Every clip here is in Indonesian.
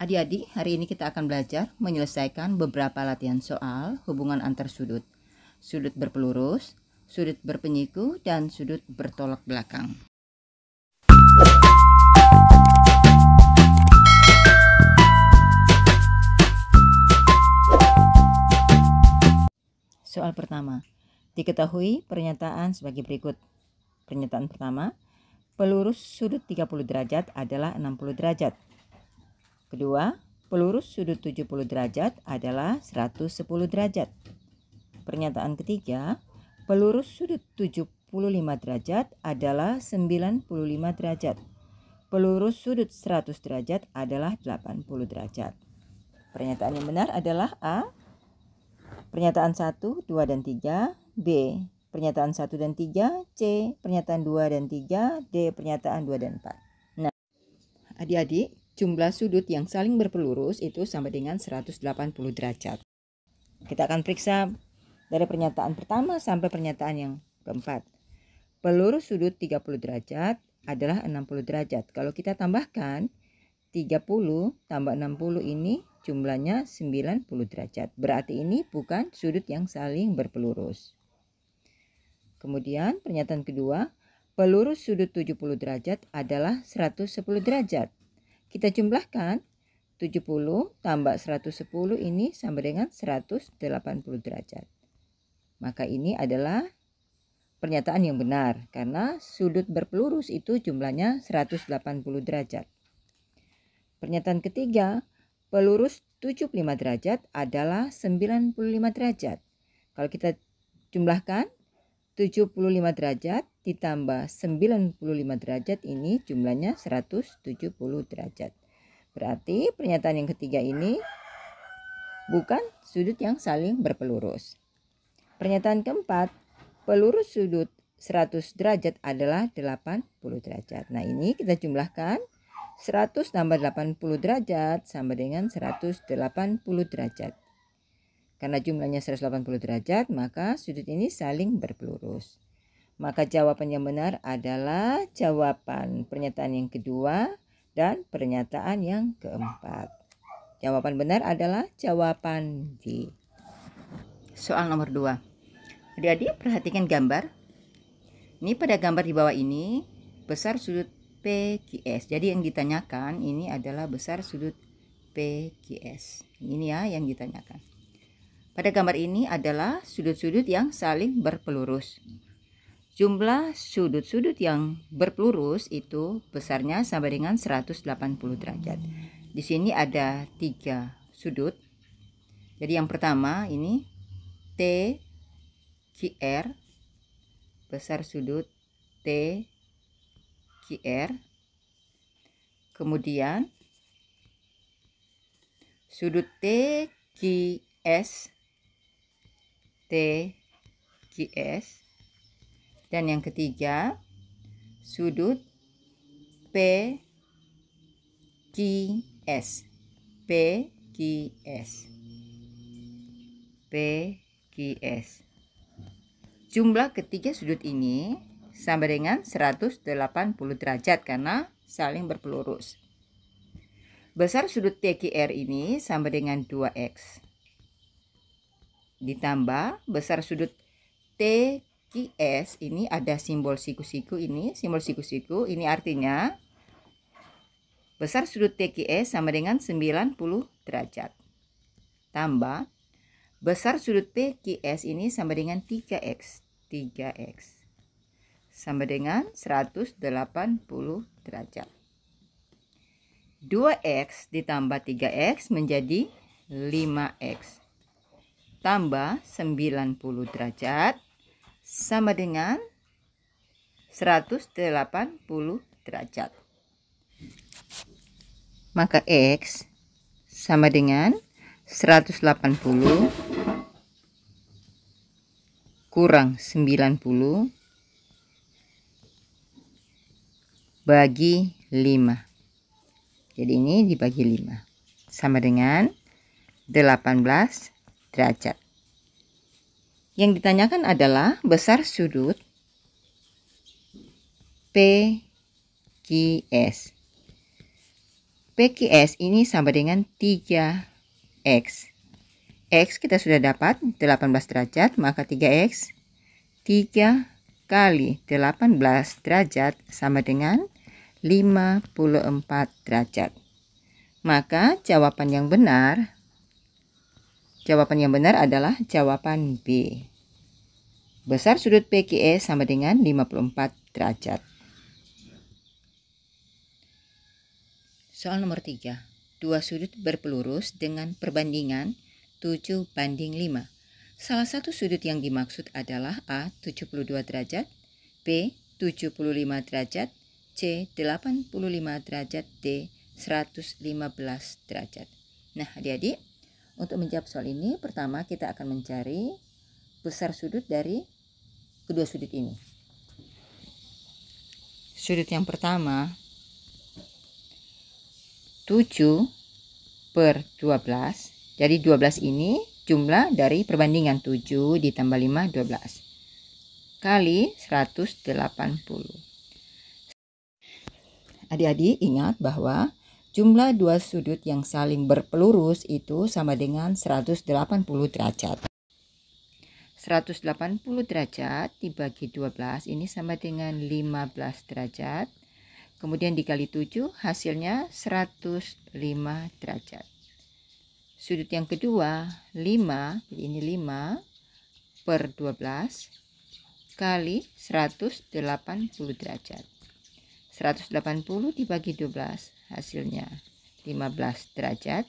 Adik-adik, hari ini kita akan belajar menyelesaikan beberapa latihan soal hubungan antar sudut. Sudut berpelurus, sudut berpenyiku, dan sudut bertolak belakang. Soal pertama, diketahui pernyataan sebagai berikut. Pernyataan pertama, pelurus sudut 30 derajat adalah 60 derajat. Kedua, pelurus sudut 70 derajat adalah 110 derajat. Pernyataan ketiga, pelurus sudut 75 derajat adalah 95 derajat. Pelurus sudut 100 derajat adalah 80 derajat. Pernyataan yang benar adalah A. Pernyataan 1, 2, dan 3. B. Pernyataan 1 dan 3. C. Pernyataan 2 dan 3. D. Pernyataan 2 dan 4. Nah, adik-adik, jumlah sudut yang saling berpelurus itu sama dengan 180 derajat. Kita akan periksa dari pernyataan pertama sampai pernyataan yang keempat. Pelurus sudut 30 derajat adalah 60 derajat. Kalau kita tambahkan 30 tambah 60 ini jumlahnya 90 derajat. Berarti ini bukan sudut yang saling berpelurus. Kemudian pernyataan kedua, pelurus sudut 70 derajat adalah 110 derajat. Kita jumlahkan 70 tambah 110 ini sama dengan 180 derajat. Maka ini adalah pernyataan yang benar karena sudut berpelurus itu jumlahnya 180 derajat. Pernyataan ketiga, pelurus 75 derajat adalah 95 derajat. Kalau kita jumlahkan 75 derajat ditambah 95 derajat ini jumlahnya 170 derajat. Berarti pernyataan yang ketiga ini bukan sudut yang saling berpelurus. Pernyataan keempat, pelurus sudut 100 derajat adalah 80 derajat. Nah, ini kita jumlahkan 100 tambah 80 derajat sama dengan 180 derajat. Karena jumlahnya 180 derajat, maka sudut ini saling berpelurus. Maka jawaban yang benar adalah jawaban pernyataan yang kedua dan pernyataan yang keempat. Jawaban benar adalah jawaban D. Soal nomor 2. Adik-adik perhatikan gambar. Ini pada gambar di bawah ini besar sudut PQS. Jadi yang ditanyakan ini adalah besar sudut PQS. Ini ya yang ditanyakan. Pada gambar ini adalah sudut-sudut yang saling berpelurus. Jumlah sudut-sudut yang berpelurus itu besarnya sama dengan 180 derajat. Di sini ada 3 sudut. Jadi yang pertama ini TQR, besar sudut TQR. Kemudian sudut TQS, dan yang ketiga sudut PQS. Jumlah ketiga sudut ini sama dengan 180 derajat karena saling berpelurus. Besar sudut TQR ini sama dengan 2X. Ditambah besar sudut TQS ini ada simbol siku-siku ini. Simbol siku-siku ini artinya besar sudut TQS sama dengan 90 derajat. Tambah besar sudut PQS ini sama dengan 3X. 3X sama dengan 180 derajat. 2X ditambah 3X menjadi 5X. Tambah 90 derajat sama dengan 180 derajat. Maka X sama dengan 180 kurang 90 bagi 5. Jadi ini dibagi 5 sama dengan 18 derajat. Yang ditanyakan adalah besar sudut PQS. PQS ini sama dengan 3X. X kita sudah dapat 18 derajat, maka 3X 3 kali 18 derajat sama dengan 54 derajat. Maka jawaban yang benar adalah jawaban B. Besar sudut PQS sama dengan 54 derajat. Soal nomor 3. Dua sudut berpelurus dengan perbandingan 7:5. Salah satu sudut yang dimaksud adalah A 72 derajat, B 75 derajat, C 85 derajat, D 115 derajat. Nah, adik-adik, untuk menjawab soal ini, pertama kita akan mencari besar sudut dari kedua sudut ini. Sudut yang pertama 7/12. Jadi 12 ini jumlah dari perbandingan 7 ditambah 5, 12. Kali 180. Adik-adik ingat bahwa jumlah dua sudut yang saling berpelurus itu sama dengan 180 derajat. 180 derajat dibagi 12 ini sama dengan 15 derajat. Kemudian dikali 7 hasilnya 105 derajat. Sudut yang kedua 5, jadi ini 5/12 kali 180 derajat. 180 dibagi 12 hasilnya 15 derajat.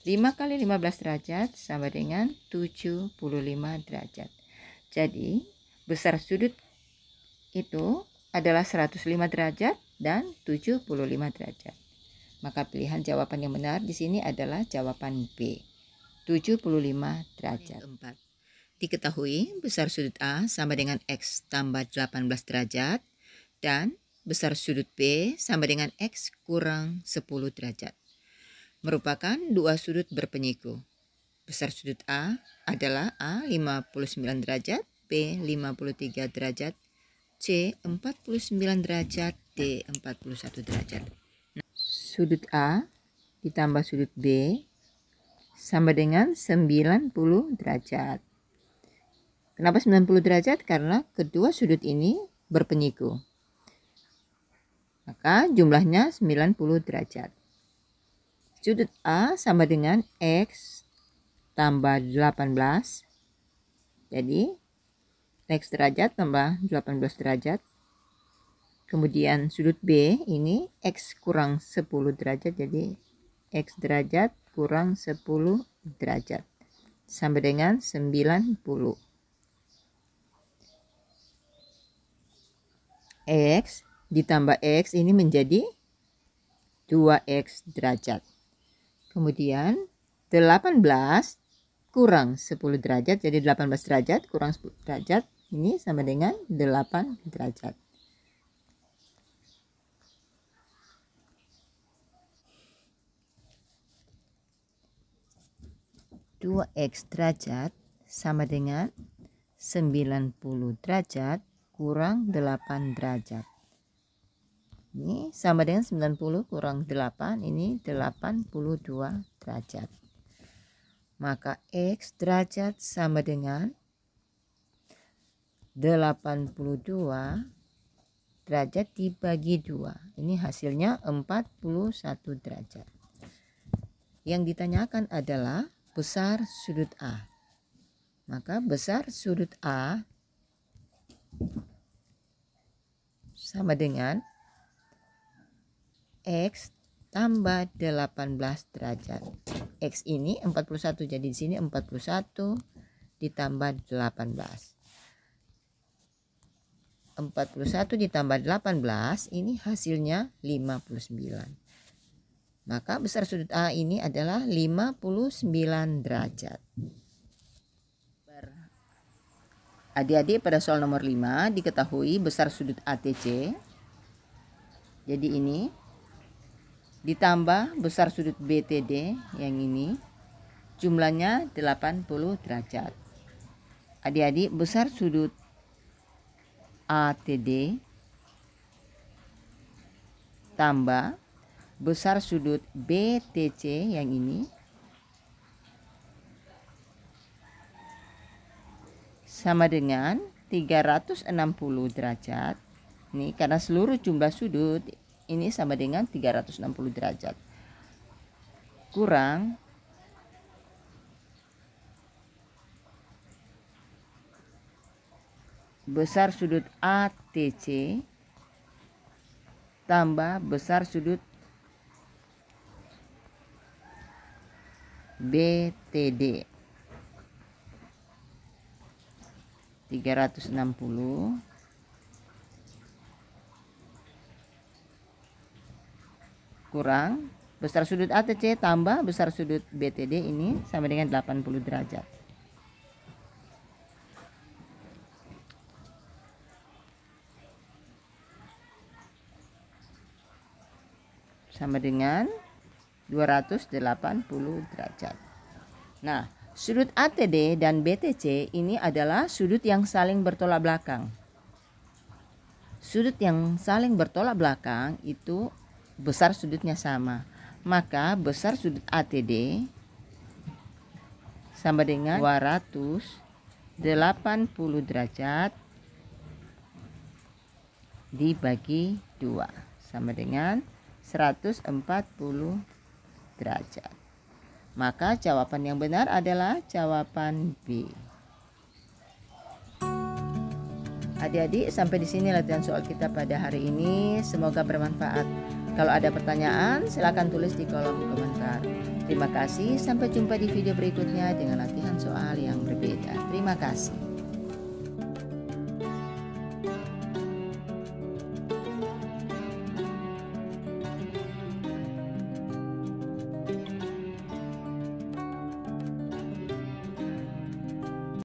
5 kali 15 derajat sama dengan 75 derajat. Jadi besar sudut itu adalah 105 derajat dan 75 derajat. Maka pilihan jawaban yang benar di sini adalah jawaban B, 75 derajat. Keempat, diketahui besar sudut A sama dengan X tambah 18 derajat dan besar sudut B sama dengan X kurang 10 derajat. Merupakan dua sudut berpenyiku. Besar sudut A adalah A 59 derajat, B 53 derajat, C 49 derajat, D 41 derajat. Nah, sudut A ditambah sudut B sama dengan 90 derajat. Kenapa 90 derajat? Karena kedua sudut ini berpenyiku. Maka jumlahnya 90 derajat. Sudut A sama dengan X tambah 18. Jadi X derajat tambah 18 derajat. Kemudian sudut B ini X kurang 10 derajat. Jadi X derajat kurang 10 derajat. Sama dengan 90. X ditambah X ini menjadi 2X derajat. Kemudian 18 kurang 10 derajat. Jadi 18 derajat kurang 10 derajat. Ini sama dengan 8 derajat. Dua X derajat sama dengan 90 derajat kurang 8 derajat. Ini sama dengan 90 kurang 8, ini 82 derajat. Maka X derajat sama dengan 82 derajat dibagi 2. Ini hasilnya 41 derajat. Yang ditanyakan adalah besar sudut A. Maka besar sudut A sama dengan X tambah 18 derajat. X ini 41, jadi di sini 41 ditambah 18. 41 ditambah 18 ini hasilnya 59. Maka besar sudut A ini adalah 59 derajat. Adik-adik, pada soal nomor 5 diketahui besar sudut ATC. Jadi ini ditambah besar sudut BTD yang ini jumlahnya 80 derajat. Adik-adik, besar sudut ATD tambah besar sudut BTC yang ini sama dengan 360 derajat. Ini karena seluruh jumlah sudut ini sama dengan 360 derajat. Kurang besar sudut ATC tambah besar sudut BTD. 360 kurang besar sudut ATC tambah besar sudut BTD ini sama dengan 80 derajat. Sama dengan 280 derajat. Nah, sudut ATD dan BTC ini adalah sudut yang saling bertolak belakang. Sudut yang saling bertolak belakang itu besar sudutnya sama. Maka besar sudut ATD sama dengan 280 derajat dibagi 2 sama dengan 140 derajat. Maka jawaban yang benar adalah jawaban B. Adik-adik, sampai di sini latihan soal kita pada hari ini. Semoga bermanfaat. Kalau ada pertanyaan, silakan tulis di kolom komentar. Terima kasih, sampai jumpa di video berikutnya dengan latihan soal yang berbeda. Terima kasih.